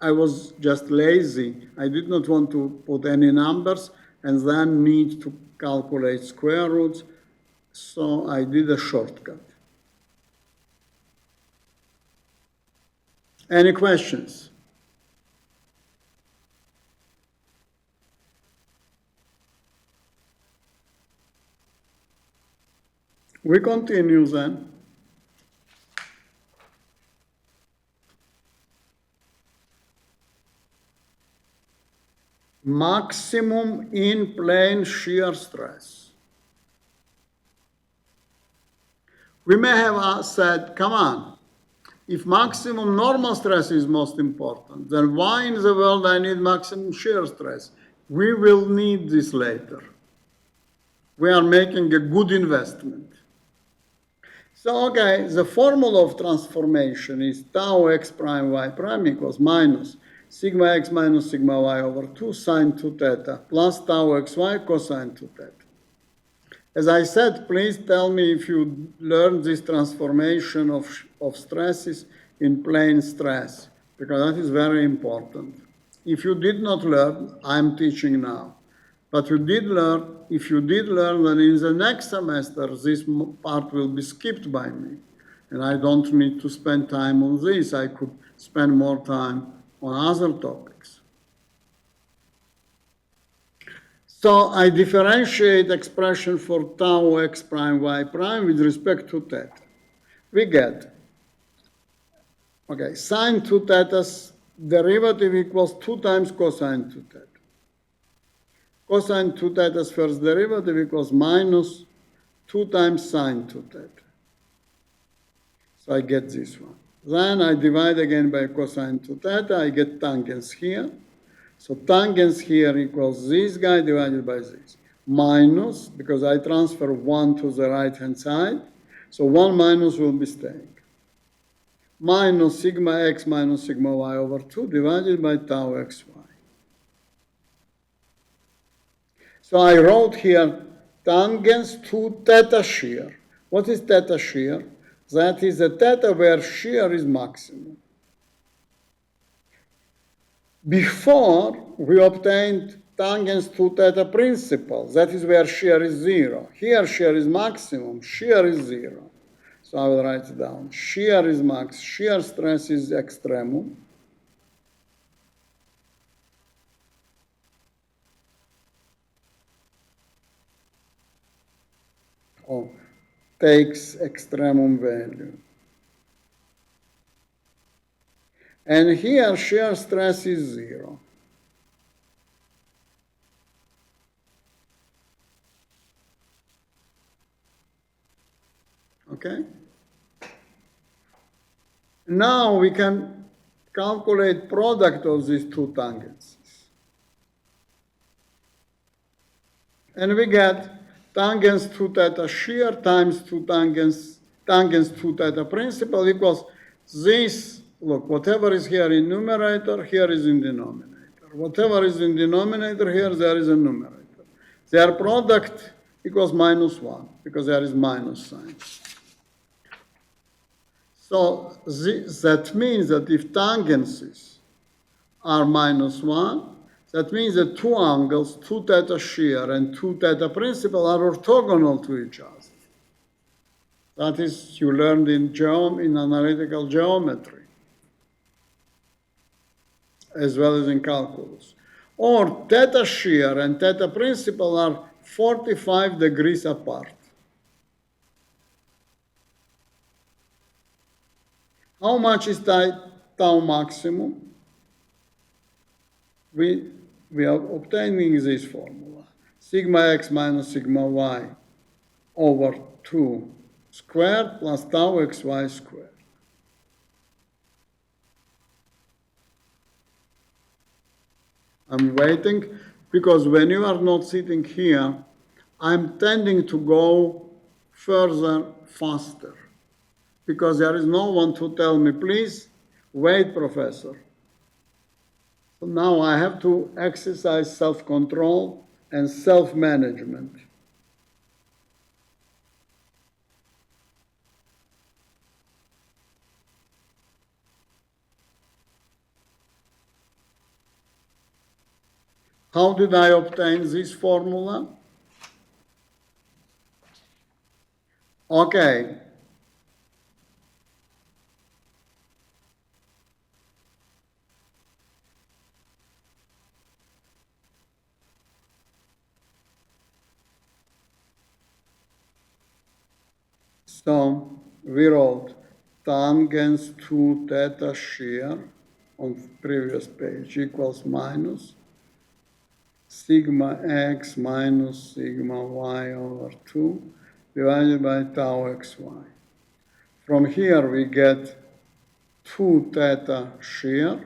I was just lazy. I did not want to put any numbers and then need to calculate square roots, so I did a shortcut. Any questions? We continue then. Maximum in plane shear stress. We may have said, come on, if maximum normal stress is most important, then why in the world I need maximum shear stress? We will need this later. We are making a good investment. So, okay, the formula of transformation is tau x prime y prime equals minus sigma x minus sigma y over 2 sine 2 theta plus tau xy cosine 2 theta. As I said, please tell me if you learned this transformation of stresses in plane stress, because that is very important. If you did not learn, I'm teaching now. But you did learn, if you did learn, then in the next semester, this part will be skipped by me. And I don't need to spend time on this. I could spend more time on other topics. So I differentiate expression for tau x prime y prime with respect to theta. We get, okay, sine 2 theta's derivative equals 2 times cosine 2 theta. Cosine 2 theta's first derivative equals minus 2 times sine 2 theta. So I get this one. Then I divide again by cosine 2 theta, I get tangents here. So tangents here equals this guy divided by this. Minus, because I transfer 1 to the right-hand side, so 1 minus will be staying. Minus sigma x minus sigma y over 2 divided by tau xy. So I wrote here tangents to theta shear. What is theta shear? That is a theta where shear is maximum. Before, we obtained tangents to theta principal. That is where shear is 0. Here, shear is maximum. Shear is 0. So I will write it down. Shear is max. Shear stress is extremum. Or takes extremum value. And here, shear stress is 0. Okay? Now we can calculate product of these two tangents. And we get tangents to theta shear times two tangents to theta principal equals this. Look, whatever is here in numerator, here is in denominator. Whatever is in denominator, here there is a numerator. Their product equals minus 1, because there is minus sign. So that means that if tangents are minus 1, that means that two angles, 2 theta shear and 2 theta principal, are orthogonal to each other. That is, you learned in analytical geometry, as well as in calculus. Or theta shear and theta principal are 45 degrees apart. How much is tau maximum? We are obtaining this formula. Sigma x minus sigma y over 2 squared plus tau xy squared. I'm waiting because when you are not sitting here, I'm tending to go further, faster, because there is no one to tell me, please, wait, professor. So now I have to exercise self-control and self-management. How did I obtain this formula? Okay. So we wrote tangents to theta shear on previous page equals minus sigma x minus sigma y over 2 divided by tau xy. From here we get 2 theta shear,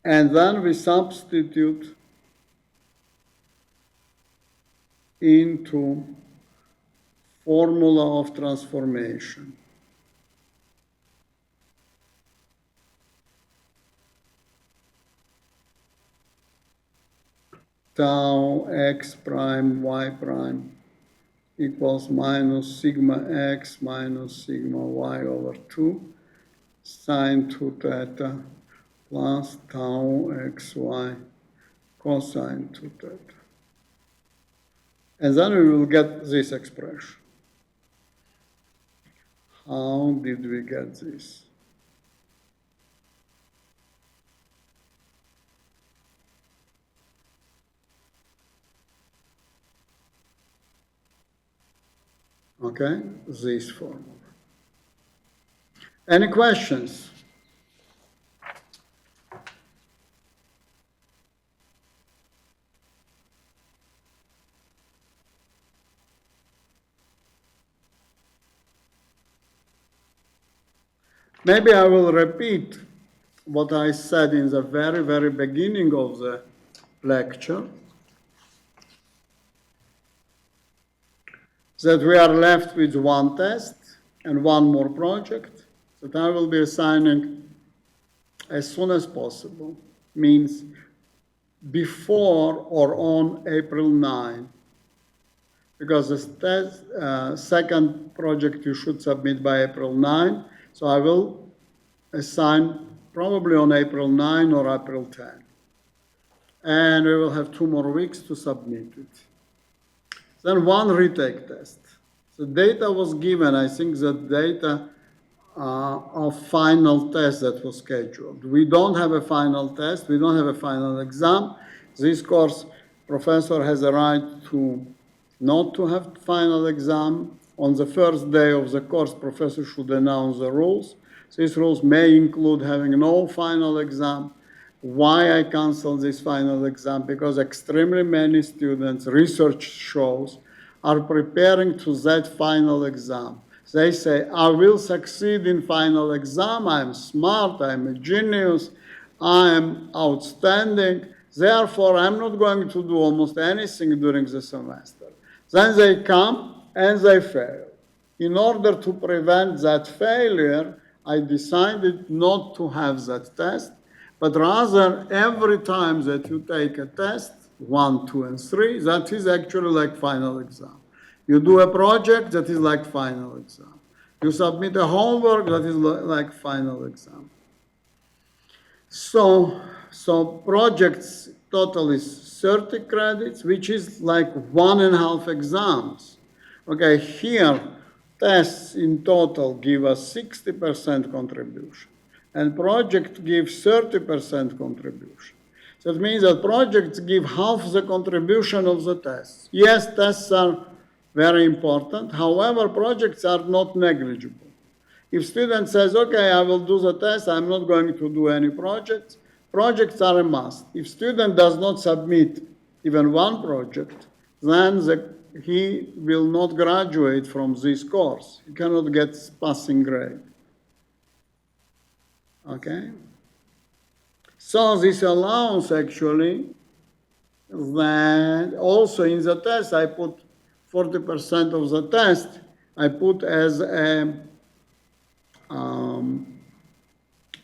and then we substitute into formula of transformation. Tau x prime y prime equals minus sigma x minus sigma y over 2 sine 2 theta plus tau xy cosine 2 theta. And then we will get this expression. How did we get this? Okay, this formula. Any questions? Maybe I will repeat what I said in the very, very beginning of the lecture, that we are left with one test and one more project that I will be assigning as soon as possible, means before or on April 9, because the second project you should submit by April 9, so I will assign probably on April 9 or April 10. And we will have 2 more weeks to submit it. Then one retake test. The data was given, I think the data of final test that was scheduled. We don't have a final test, we don't have a final exam. This course, professor has a right to not to have final exam. On the first day of the course, professor should announce the rules. These rules may include having no final exam. Why I canceled this final exam? Because extremely many students, research shows, are preparing to that final exam. They say, I will succeed in final exam, I'm smart, I'm a genius, I am outstanding, therefore I'm not going to do almost anything during the semester. Then they come and they fail. In order to prevent that failure, I decided not to have that test, but rather every time that you take a test, 1, 2, and 3, that is actually like final exam. You do a project, that is like final exam. You submit a homework, that is like final exam. So projects total is 30 credits, which is like 1.5 exams. Okay, here, tests in total give us 60% contribution, and project gives 30% contribution. So that means that projects give half the contribution of the tests. Yes, tests are very important. However, projects are not negligible. If student says, okay, I will do the test, I'm not going to do any projects, projects are a must. If student does not submit even one project, then he will not graduate from this course. He cannot get passing grade. Okay? So this allows actually that also in the test I put 40% of the test I put as a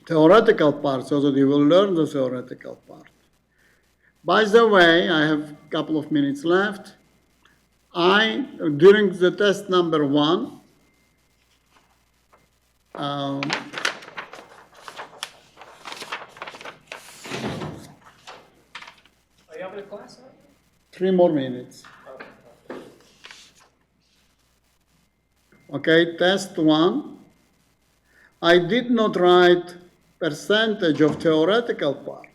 theoretical part so that you will learn the theoretical part. By the way, I have a couple of minutes left. During the test number 1, are you having a class? 3 more minutes. Okay, test 1. I did not write percentage of theoretical part,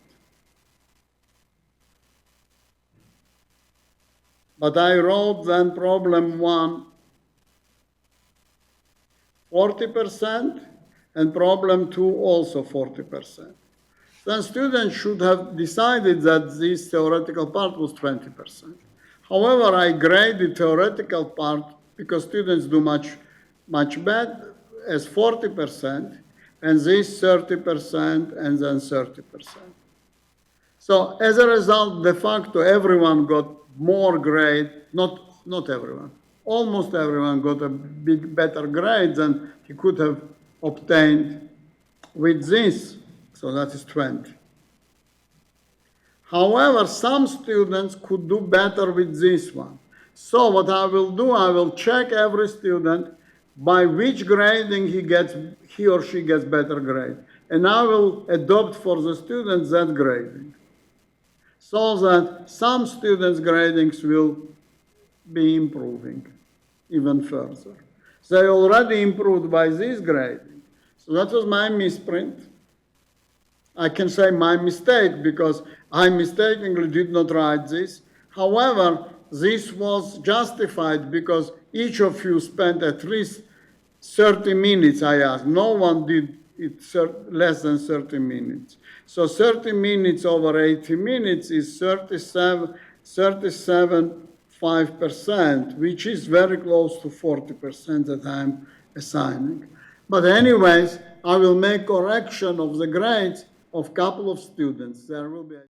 but I wrote then problem 1 40% and problem 2 also 40%. Then students should have decided that this theoretical part was 20%. However, I graded theoretical part because students do much better as 40%, and this 30%, and then 30%. So as a result, de facto, everyone got more grade, not everyone, almost everyone got a better grade than he could have obtained with this, so that is 20. However, some students could do better with this one. So what I will do, I will check every student by which grading he or she gets better grade. And I will adopt for the students that grading. So that some students' gradings will be improving even further. They already improved by this grading. So that was my misprint. I can say my mistake because I mistakenly did not write this. However, this was justified because each of you spent at least 30 minutes, I asked. No one did it less than 30 minutes. So 30 minutes over 80 minutes is 37.5%, which is very close to 40% that I'm assigning. But anyways, I will make correction of the grades of couple of students. There will be